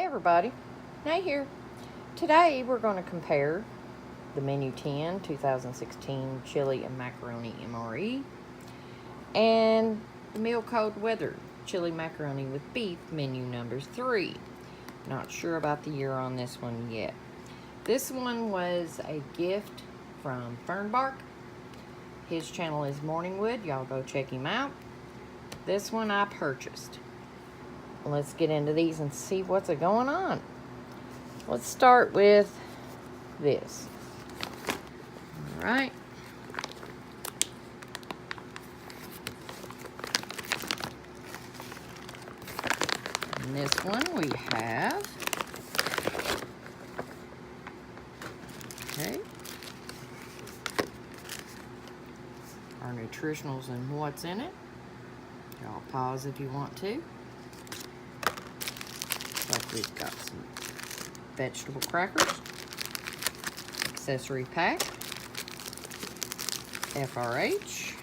everybody, Nay here. Today we're going to compare the Menu 10 2016 Chili and Macaroni MRE and the Meal Cold Weather Chili Macaroni with Beef Menu number 3. Not sure about the year on this one yet. This one was a gift from Fernbark. His channel is Morningwood. Y'all go check him out. This one I purchased. Let's get into these and see what's going on. Let's start with this. All right. In this one we have, our nutritionals and what's in it. Y'all pause if you want to. Like we've got some vegetable crackers, accessory pack, FRH,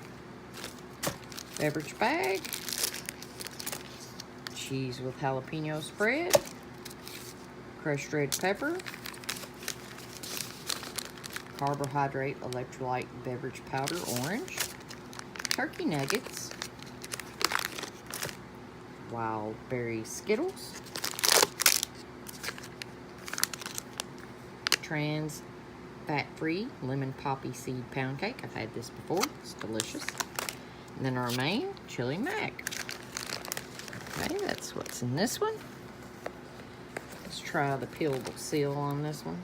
beverage bag, cheese with jalapeno spread, crushed red pepper, carbohydrate electrolyte beverage powder orange, turkey nuggets, wild berry Skittles, trans fat-free lemon poppy seed pound cake. I've had this before. It's delicious. And then our main chili mac. Okay, that's what's in this one. Let's try the peelable seal on this one.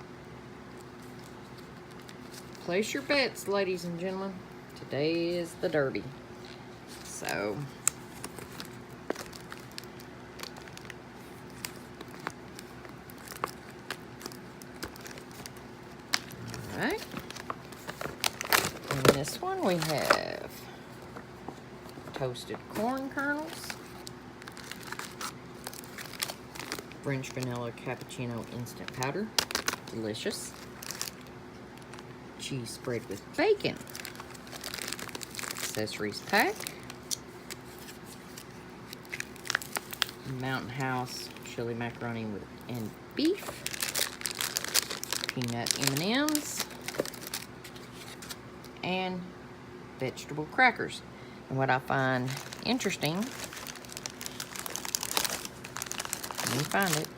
Place your bets, ladies and gentlemen. Today is the derby. So, alright. In this one we have toasted corn kernels, French vanilla cappuccino instant powder, delicious. Cheese spread with bacon, accessories pack, Mountain House chili macaroni and beef, peanut M&Ms, and vegetable crackers. And what I find interesting, let me find it.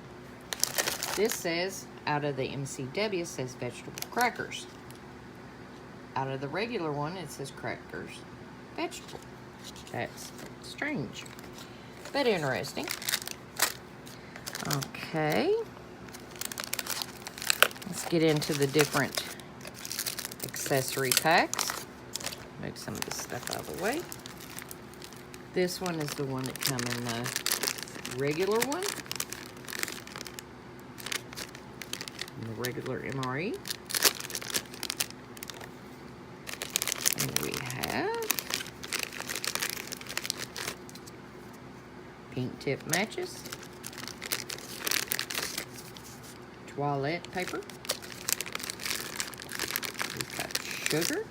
This says, out of the MCW, says vegetable crackers. Out of the regular one, it says crackers, vegetable. That's strange, but interesting. Okay. Let's get into the different accessory packs. Move some of this stuff out of the way. This one is the one that come in the regular one. And the regular MRE. And we have pink tip matches, toilet paper, we've got sugar,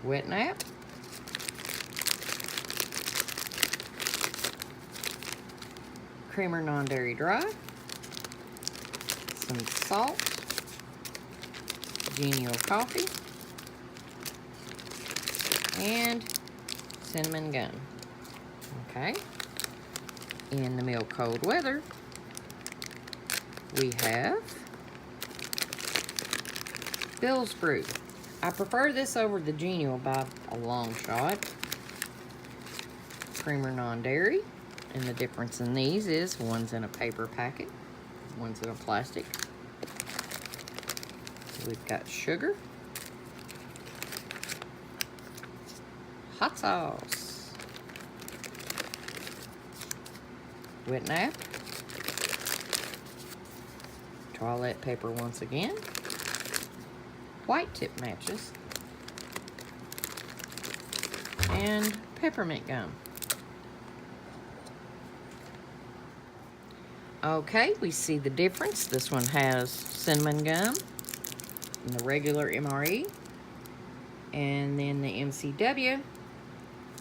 wet nap, creamer non-dairy dry, some salt, Genial coffee, and cinnamon gum. Okay. In the Meal Cold Weather, we have Bill's Brew. I prefer this over the Genial by a long shot. Creamer non-dairy. And the difference in these is one's in a paper packet, one's in a plastic. We've got sugar, hot sauce, wet nap, toilet paper once again, white tip matches, and peppermint gum. Okay, we see the difference. This one has cinnamon gum in the regular MRE, and then the MCW,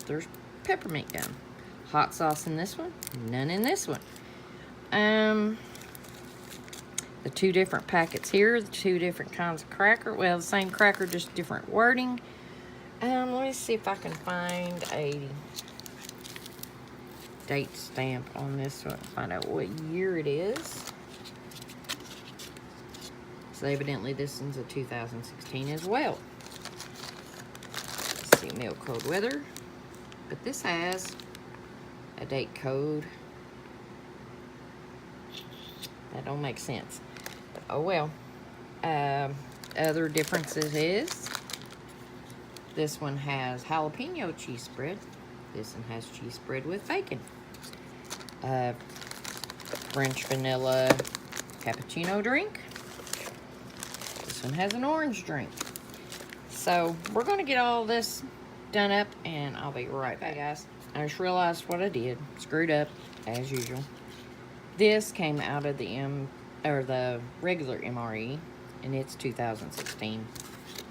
there's peppermint gum. Hot sauce in this one, none in this one. The two different packets here, the two different kinds of cracker. Well, the same cracker, just different wording. Let me see if I can find a date stamp on this one, find out what year it is. So evidently this one's a 2016 as well. Let's see, milk code weather. But this has a date code. That don't make sense. But oh well. Other differences is this one has jalapeno cheese spread. This one has cheese spread with bacon. French vanilla cappuccino drink. This one has an orange drink. So we're going to get all this done up and I'll be right back, guys. I just realized what I did. Screwed up as usual. This came out of the regular MRE and it's 2016.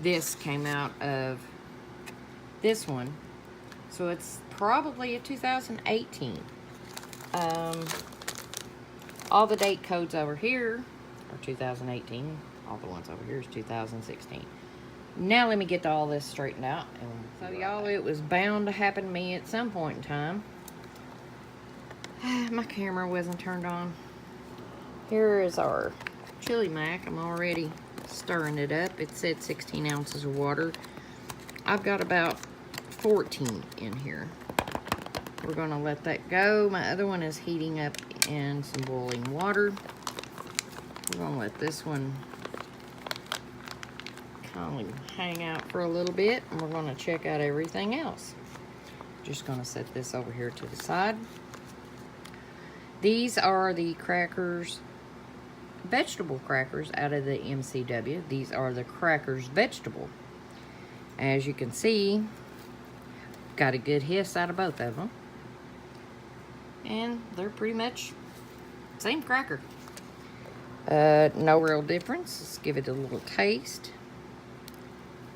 This came out of this one. So it's probably a 2018. All the date codes over here are 2018. All the ones over here is 2016. Now let me get all this straightened out. So y'all, it was bound to happen to me at some point in time. My camera wasn't turned on. Here is our chili mac. I'm already stirring it up. It said 16 ounces of water. I've got about 14 in here. We're going to let that go. My other one is heating up in some boiling water. We're going to let this one kind of hang out for a little bit, and we're going to check out everything else. Just going to set this over here to the side. These are the crackers, vegetable crackers out of the MCW. These are the crackers vegetable. As you can see, got a good hiss out of both of them. And they're pretty much same cracker. No real difference. Let's give it a little taste.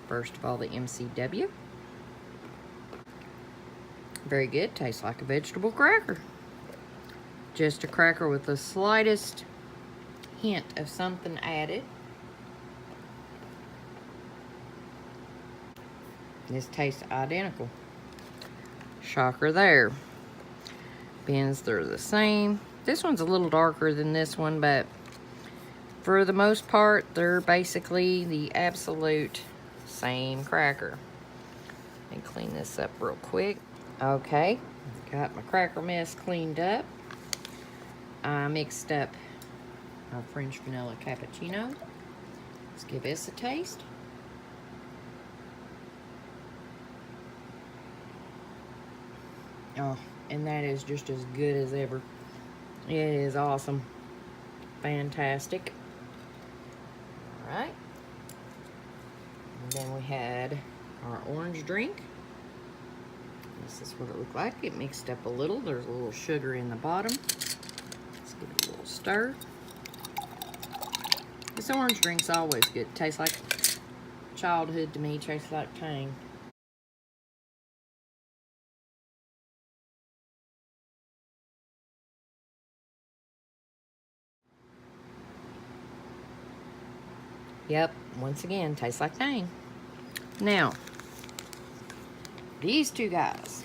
First of all, the MCW. Very good. Tastes like a vegetable cracker. Just a cracker with the slightest hint of something added. This tastes identical. Shocker there. Bins, they're the same. This one's a little darker than this one, but for the most part, they're basically the absolute same cracker. Let me clean this up real quick. Okay, got my cracker mess cleaned up. I mixed up our French vanilla cappuccino. Let's give this a taste. Oh, and that is just as good as ever. It is awesome. Fantastic. All right. And then we had our orange drink. This is what it looked like. It mixed up a little. There's a little sugar in the bottom. Let's give it a little stir. This orange drink's always good. Tastes like childhood to me. Tastes like Tang. Yep, once again, tastes like Tang. Now, these two guys.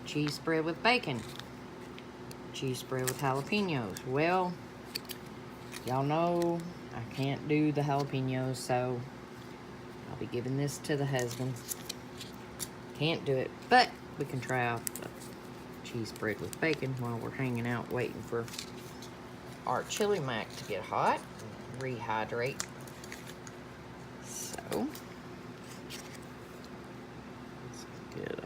Cheese spread with bacon. Cheese spread with jalapenos. Well, y'all know I can't do the jalapenos, so I'll be giving this to the husband. Can't do it, but we can try out the cheese spread with bacon while we're hanging out waiting for our chili mac to get hot. Rehydrate. So let's get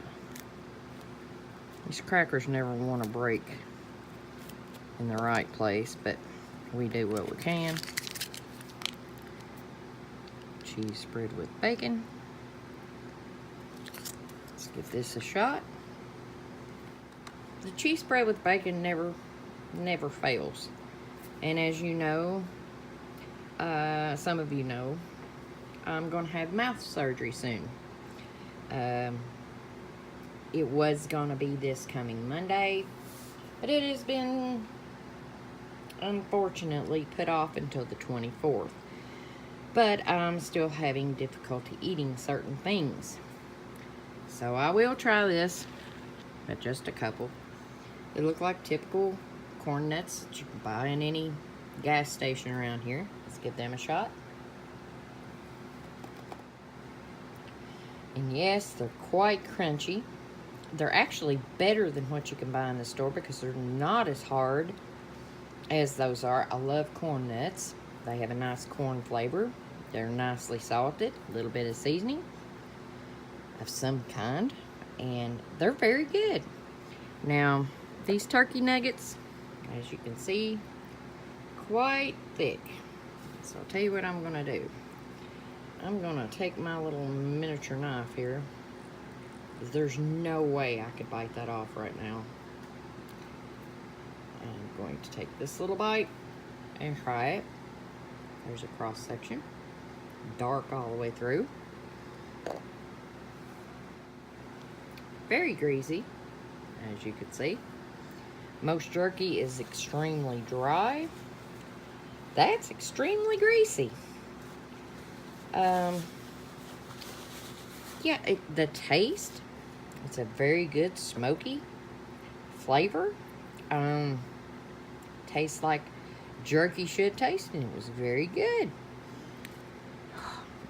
these crackers never want to break in the right place, but we do what we can. Cheese spread with bacon. Let's give this a shot. The cheese spread with bacon never fails. And as you know, some of you know, I'm going to have mouth surgery soon. It was going to be this coming Monday, but it has been unfortunately put off until the 24th. But I'm still having difficulty eating certain things. So I will try this, but just a couple. They look like typical corn nuts that you can buy in any gas station around here. Let's give them a shot. And yes, they're quite crunchy. They're actually better than what you can buy in the store because they're not as hard as those are. I love corn nuts. They have a nice corn flavor. They're nicely salted, a little bit of seasoning of some kind, and they're very good. Now, these turkey nuggets, as you can see, quite thick. So I'll tell you what I'm gonna do. I'm gonna take my little miniature knife here. There's no way I could bite that off right now. I'm going to take this little bite and try it. There's a cross section, dark all the way through. Very greasy, as you can see. Most jerky is extremely dry. That's extremely greasy. Yeah, the taste, it's a very good smoky flavor. Tastes like jerky should taste, and it was very good.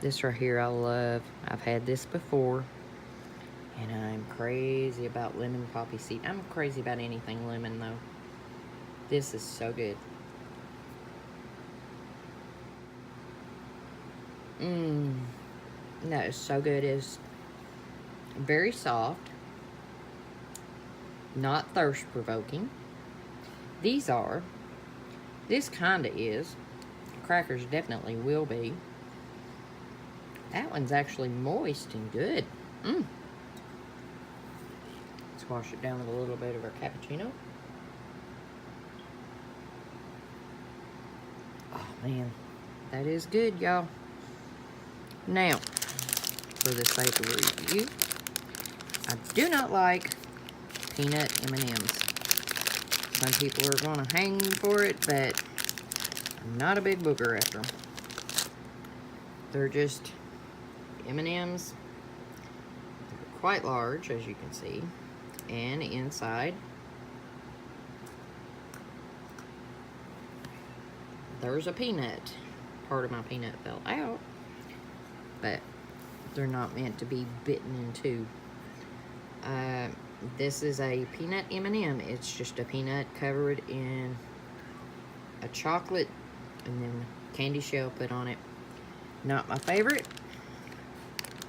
This right here I love. I've had this before, and I'm crazy about lemon poppy seed. I'm crazy about anything lemon though. This is so good. That is so good. It's very soft, not thirst provoking. These are. This kinda is. Crackers definitely will be. That one's actually moist and good. Let's wash it down with a little bit of our cappuccino. Oh man, that is good, y'all. Now, for the sake of review, I do not like peanut M&Ms. Some people are going to hang for it, but I'm not a big booger after them. They're just M&Ms. They're quite large, as you can see. And inside, there's a peanut. Part of my peanut fell out. But they're not meant to be bitten in two. This is a peanut M&M. It's just a peanut covered in a chocolate and then candy shell put on it. Not my favorite.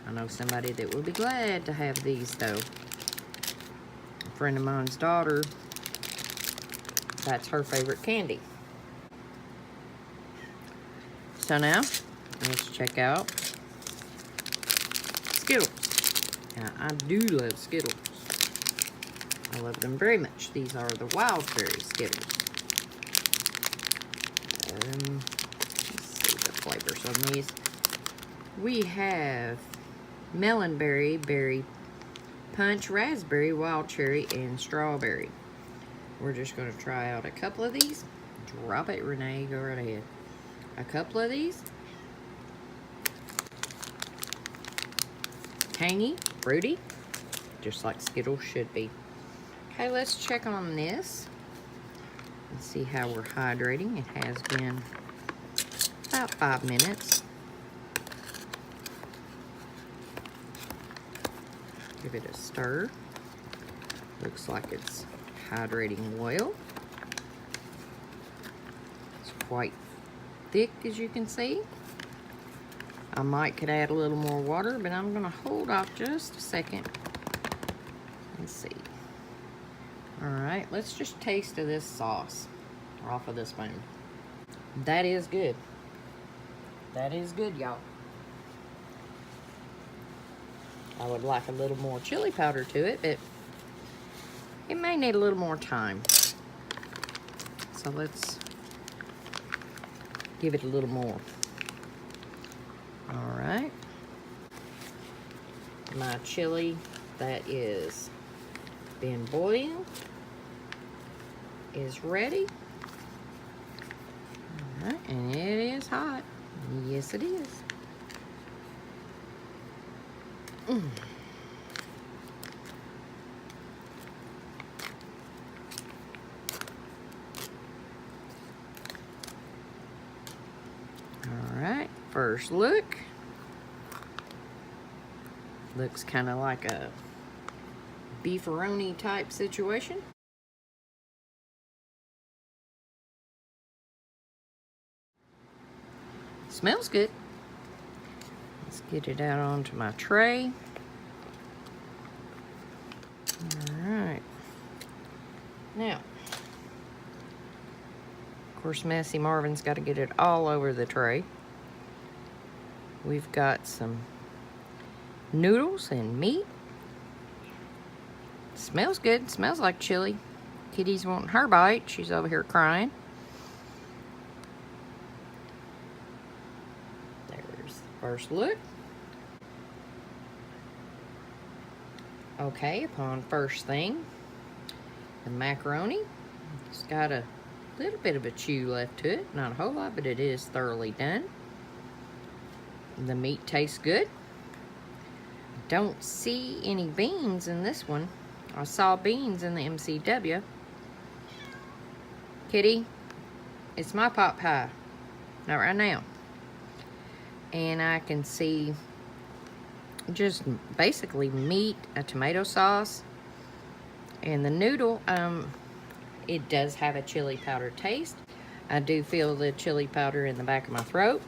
I know somebody that will be glad to have these though. A friend of mine's daughter, that's her favorite candy. So now, let's check out Skittles. Now, I do love Skittles. I love them very much. These are the wild cherry Skittles. Let's see the flavors on these. We have melon berry, berry punch, raspberry, wild cherry, and strawberry. We're just going to try out a couple of these. Drop it, Renee. Go right ahead. A couple of these. Tangy, fruity, just like Skittles should be. Okay, let's check on this and see how we're hydrating. It has been about 5 minutes. Give it a stir. Looks like it's hydrating well. It's quite thick, as you can see. I could add a little more water, but I'm gonna hold off just a second and see. All right, let's just taste of this sauce off of this spoon. That is good. That is good, y'all. I would like a little more chili powder to it, but it may need a little more time. So let's give it a little more. All right. My chili that is been boiling is ready. Alright, and it is hot. Yes, it is. Alright, first look. Looks kind of like a beefaroni type situation. Smells good. Let's get it out onto my tray. Alright. Now, of course, Messy Marvin's got to get it all over the tray. We've got some noodles and meat. Smells good. Smells like chili. Kitty's wanting her bite. She's over here crying. There's the first look. Okay, upon first thing, the macaroni. It's got a little bit of a chew left to it. Not a whole lot, but it is thoroughly done. The meat tastes good. Don't see any beans in this one. I saw beans in the MCW. Kitty, it's my pot pie. Not right now. And I can see just basically meat, a tomato sauce, and the noodle. It does have a chili powder taste. I do feel the chili powder in the back of my throat.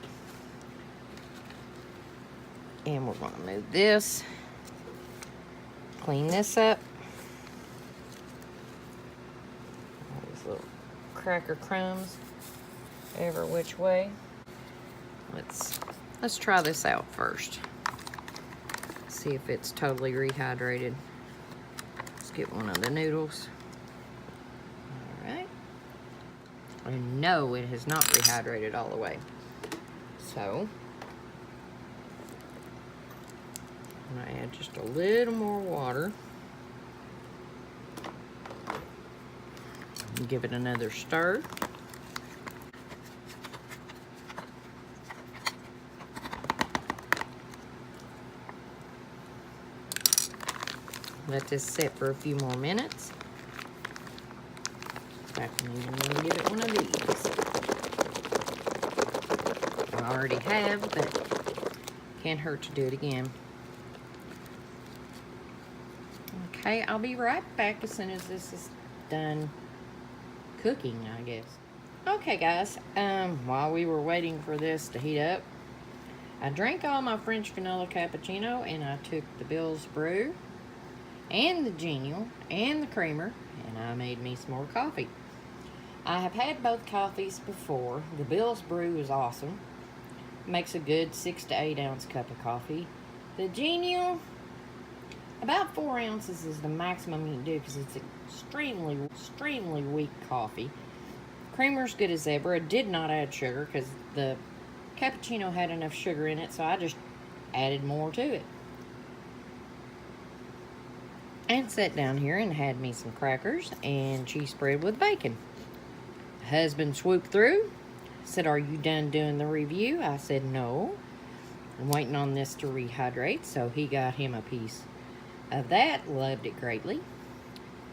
And we're going to move this. Clean this up. All these little cracker crumbs every which way. Let's try this out first. See if it's totally rehydrated. Let's get one of the noodles. All right. And no, it has not rehydrated all the way. So, I'm gonna add just a little more water. And give it another stir. Let this sit for a few more minutes. I can even give it one of these. I already have, but can't hurt to do it again. Okay, I'll be right back as soon as this is done cooking, I guess. Okay, guys, while we were waiting for this to heat up, I drank all my French vanilla cappuccino, and I took the Bill's Brew and the Genial and the creamer, and I made me some more coffee. I have had both coffees before. The Bill's Brew is awesome. Makes a good 6 to 8 ounce cup of coffee. The Genial, about 4 ounces is the maximum you can do because it's extremely weak coffee. Creamer's good as ever. I did not add sugar because the cappuccino had enough sugar in it, so I just added more to it. And sat down here and had me some crackers and cheese spread with bacon. Husband swooped through, said, "Are you done doing the review?" I said, "No. I'm waiting on this to rehydrate," so he got him a piece of that. Loved it greatly.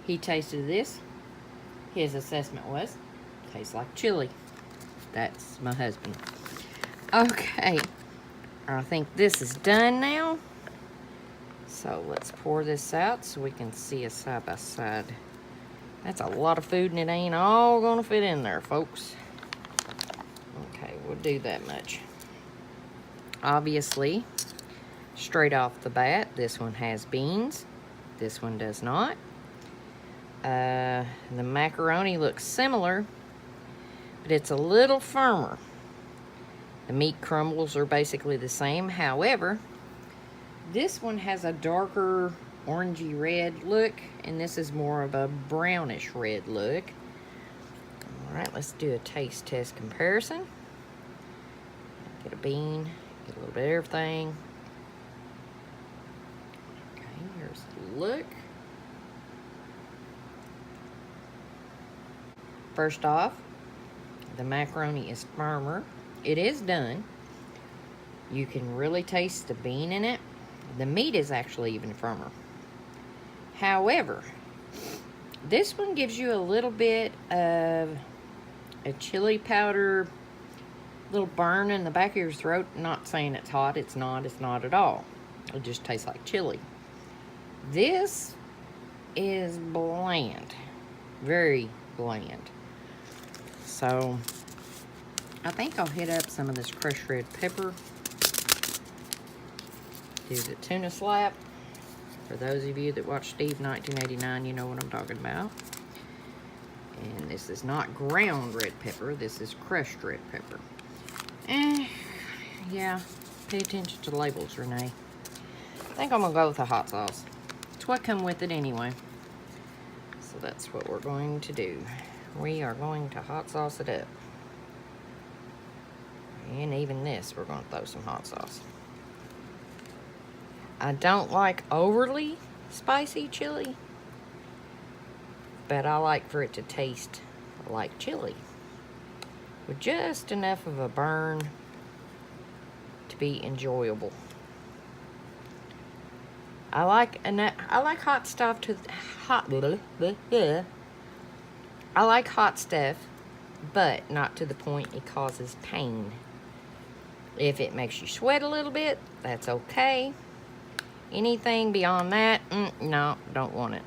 He tasted this. His assessment was, tastes like chili. That's my husband. Okay. I think this is done now. So let's pour this out so we can see a side by side. That's a lot of food and it ain't all gonna fit in there, folks. Okay, we'll do that much. Obviously, straight off the bat, this one has beans. This one does not. The macaroni looks similar, but it's a little firmer. The meat crumbles are basically the same. However, this one has a darker orangey red look, and this is more of a brownish red look. All right, let's do a taste test comparison. Get a bean, get a little bit of everything. Okay, here's the look. First off, The macaroni is firmer. It is done. You can really taste the bean in it. The meat is actually even firmer. However, this one gives you a little bit of a chili powder, little burn in the back of your throat. Not saying it's hot. It's not at all. It just tastes like chili. This is bland. Very bland. So, I think I'll hit up some of this crushed red pepper. Do the tuna slap. For those of you that watch Steve 1989, you know what I'm talking about. And this is not ground red pepper. This is crushed red pepper. Yeah, pay attention to the labels, Renee. I think I'm going to go with the hot sauce. It's what come with it anyway. So that's what we're going to do. We are going to hot sauce it up. And even this, we're going to throw some hot sauce. I don't like overly spicy chili, but I like for it to taste like chili, with just enough of a burn to be enjoyable. I like hot stuff I like hot stuff, but not to the point it causes pain. If it makes you sweat a little bit, that's okay. Anything beyond that, no, don't want it.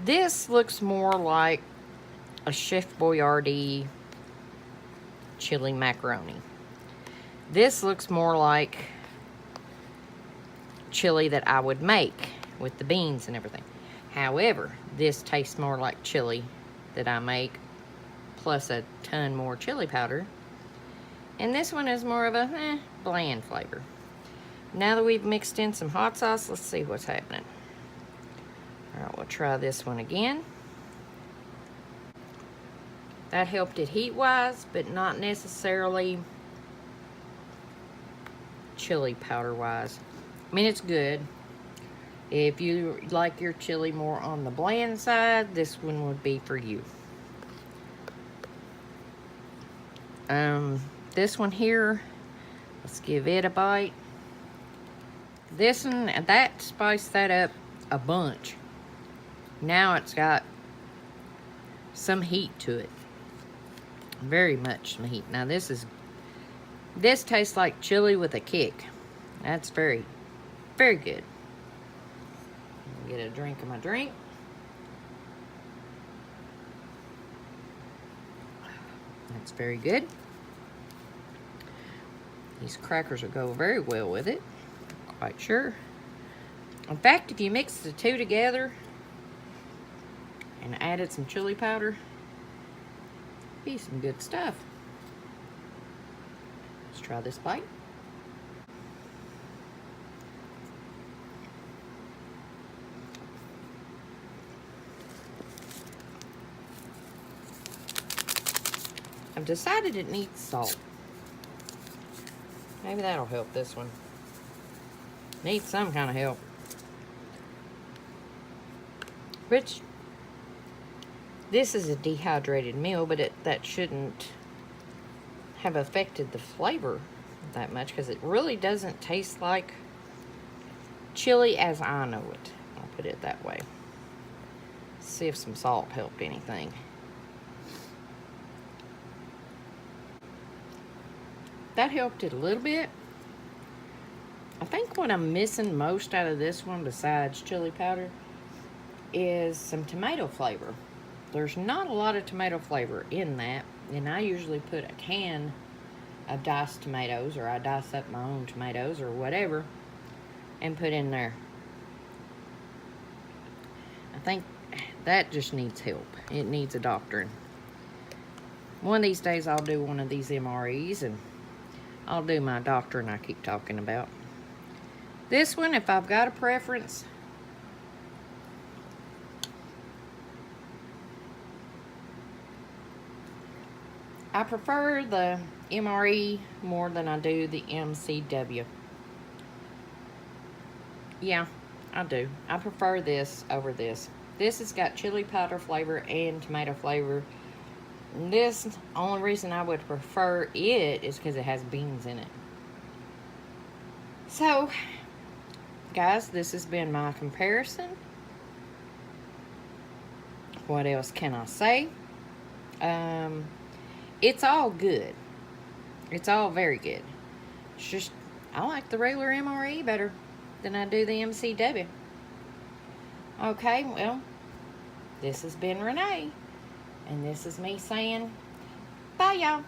This looks more like a Chef Boyardee chili macaroni. This looks more like chili that I would make with the beans and everything. However, this tastes more like chili that I make, plus a ton more chili powder. And this one is more of a bland flavor. Now that we've mixed in some hot sauce, let's see what's happening. All right, we'll try this one again. That helped it heat-wise, but not necessarily chili powder-wise. I mean, it's good. If you like your chili more on the bland side, this one would be for you. This one here, let's give it a bite. This one, that spiced that up a bunch. Now it's got some heat to it. Very much some heat. Now this tastes like chili with a kick. That's very, very good. Get a drink of my drink. That's very good. These crackers will go very well with it. Quite sure. In fact, if you mix the two together and added some chili powder, it'd be some good stuff. Let's try this bite. I've decided it needs salt. Maybe that'll help this one. Needs some kind of help. Which, this is a dehydrated meal, but that shouldn't have affected the flavor that much, because it really doesn't taste like chili as I know it. I'll put it that way. See if some salt helped anything. That helped it a little bit. I think what I'm missing most out of this one, besides chili powder, is some tomato flavor. There's not a lot of tomato flavor in that, and I usually put a can of diced tomatoes, or I dice up my own tomatoes or whatever, and put in there. I think that just needs help. It needs a doctoring. One of these days I'll do one of these MREs, and I'll do my doctoring I keep talking about. This one, if I've got a preference, I prefer the MRE more than I do the MCW. Yeah, I do. I prefer this over this. This has got chili powder flavor and tomato flavor This, only reason I would prefer it is because it has beans in it. So, guys, this has been my comparison. What else can I say? It's all good. It's all very good. It's just, I like the regular MRE better than I do the MCW. Okay, well, this has been Renee. And this is me saying, bye, y'all.